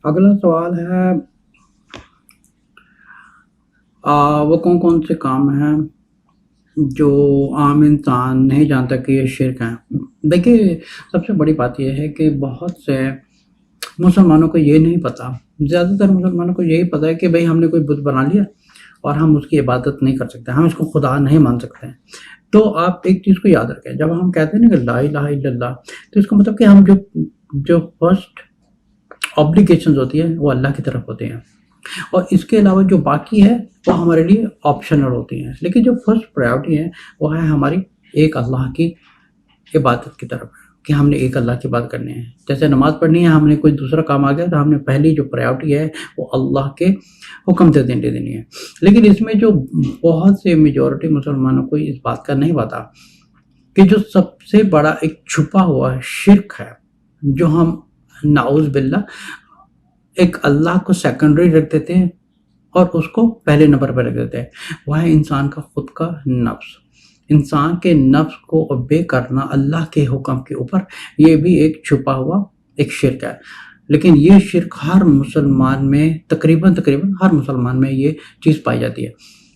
अगला सवाल है वो कौन कौन से काम हैं जो आम इंसान नहीं जानता कि ये शिर्क है। देखिए, सबसे बड़ी बात यह है कि बहुत से मुसलमानों को ये नहीं पता। ज़्यादातर मुसलमानों को यही पता है कि भाई हमने कोई बुत बना लिया और हम उसकी इबादत नहीं कर सकते, हम इसको खुदा नहीं मान सकते हैं। तो आप एक चीज़ को याद रखें, जब हम कहते हैं ना कि ला इलाहा इल्लल्लाह, तो इसका मतलब कि हम जो फर्स्ट ऑब्लिगेशंस होती है वो अल्लाह की तरफ होती हैं, और इसके अलावा जो बाकी है वो हमारे लिए ऑप्शनल होती हैं। लेकिन जो फर्स्ट प्रायोरिटी है वो है हमारी एक अल्लाह की इबादत की तरफ, कि हमने एक अल्लाह की बात करनी है। जैसे नमाज़ पढ़नी है, हमने कोई दूसरा काम आ गया तो हमने पहली जो प्रायोरिटी है वो अल्लाह के हुक्म से देनी है। लेकिन इसमें जो बहुत से मेजॉरिटी मुसलमानों को इस बात का नहीं पता कि जो सबसे बड़ा एक छुपा हुआ शिर्क है, जो हम नाउज़ बिल्लाह एक अल्लाह को सेकेंडरी रख देते हैं और उसको पहले नंबर पर रख देते हैं, वह है इंसान का खुद का नफ्स। इंसान के नफ्स को ओबे करना अल्लाह के हुक्म के ऊपर, ये भी एक छुपा हुआ एक शिर्क है। लेकिन ये शिर्क हर मुसलमान में तकरीबन हर मुसलमान में ये चीज़ पाई जाती है।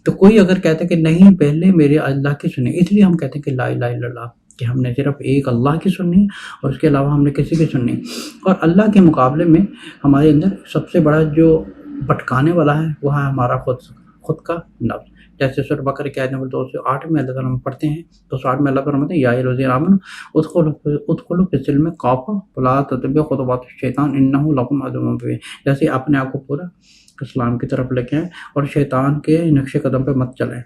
तो कोई अगर कहता है कि नहीं पहले मेरे अल्लाह की सुनिए, इसलिए हम कहते हैं कि ला इलाहा इल्लल्लाह, कि हमने सिर्फ एक अल्लाह की सुननी है और उसके अलावा हमने किसी की सुननी। और अल्लाह के मुकाबले में हमारे अंदर सबसे बड़ा जो भटकाने वाला है वो है हमारा खुद का नफ्स। जैसे सूरह बकरा की आयत नंबर 208 में अल्लाह ताला पढ़ते हैं, 208 में अल्लाह फरमाते हैं या अय्युहल्लज़ीना आमनू उदखुलू फ़िस्सिल्मि काफ़ा वला तत्तबिउ खुतुवातिश शैतान इन्नहु लकुम अदुव्वुन मुबीन। जैसे अपने आप को पूरा इस्लाम की तरफ लेके आएँ और शैतान के नक्शे कदम पे मत चलें।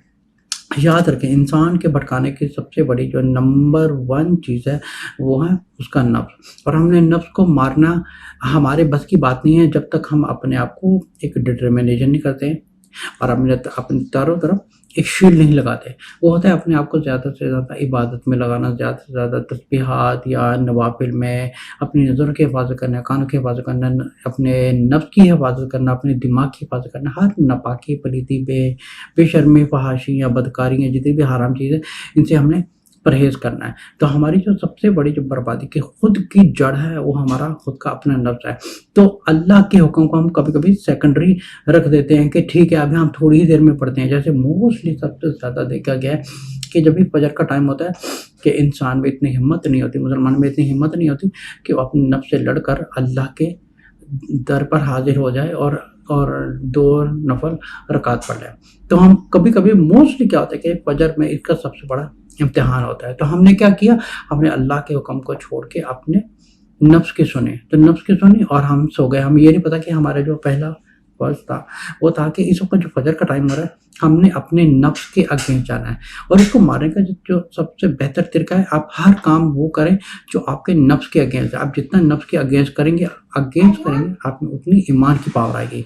याद रखें, इंसान के भटकाने की सबसे बड़ी जो नंबर 1 चीज़ है वो है उसका नफ्स, और हमने नफ्स को मारना हमारे बस की बात नहीं है जब तक हम अपने आप को एक डिटर्मिनेशन नहीं करते हैं और अपने चारों तरफ एक शील्ड नहीं लगाते। वो होता है अपने आप को ज़्यादा से ज़्यादा इबादत में लगाना, ज़्यादा से ज़्यादा तस्बीहात या नवाफिल में, अपनी नज़रों की हिफाजत करना, कानों की हिफाजत करना, अपने नफ्स की हिफाजत करना, अपने दिमाग की हिफाजत करना, हर नापाकी पलीती बेशर्मी फहाशी या बदकारियाँ जितनी भी हराम चीज़ें, इनसे हमने परहेज़ करना है। तो हमारी जो सबसे बड़ी जो बर्बादी की खुद की जड़ है वो हमारा खुद का अपना नफ्स है। तो अल्लाह के हुक्म को हम कभी-कभी सेकेंडरी रख देते हैं कि ठीक है अभी हम थोड़ी ही देर में पढ़ते हैं। जैसे मोस्टली सबसे ज़्यादा देखा गया है कि जब भी फजर का टाइम होता है कि इंसान में इतनी हिम्मत नहीं होती, मुसलमान में इतनी हिम्मत नहीं होती कि वो अपने नफ्स से लड़कर अल्लाह के दर पर हाजिर हो जाए और 2 नफल रकात पढ़ लें। तो हम कभी-कभी मोस्टली क्या होता है कि फजर में इसका सबसे बड़ा इम्तिहान होता है। तो हमने क्या किया, हमने अल्लाह के हुक्म को छोड़ के अपने नफ्स की सुनी, तो नफ्स की सुनी और हम सो गए। हमें ये नहीं पता कि हमारा जो पहला फर्ज था वो था कि इस वक्त जो फजर का टाइम हो रहा है हमने अपने नफ्स के अगेंस्ट जाना है, और इसको मारने का जो सबसे बेहतर तरीका है, आप हर काम वो करें जो आपके नफ्स के अगेंस्ट है। आप जितना नफ्स के अगेंस्ट करेंगे आप में उतनी ईमान की पावर आएगी।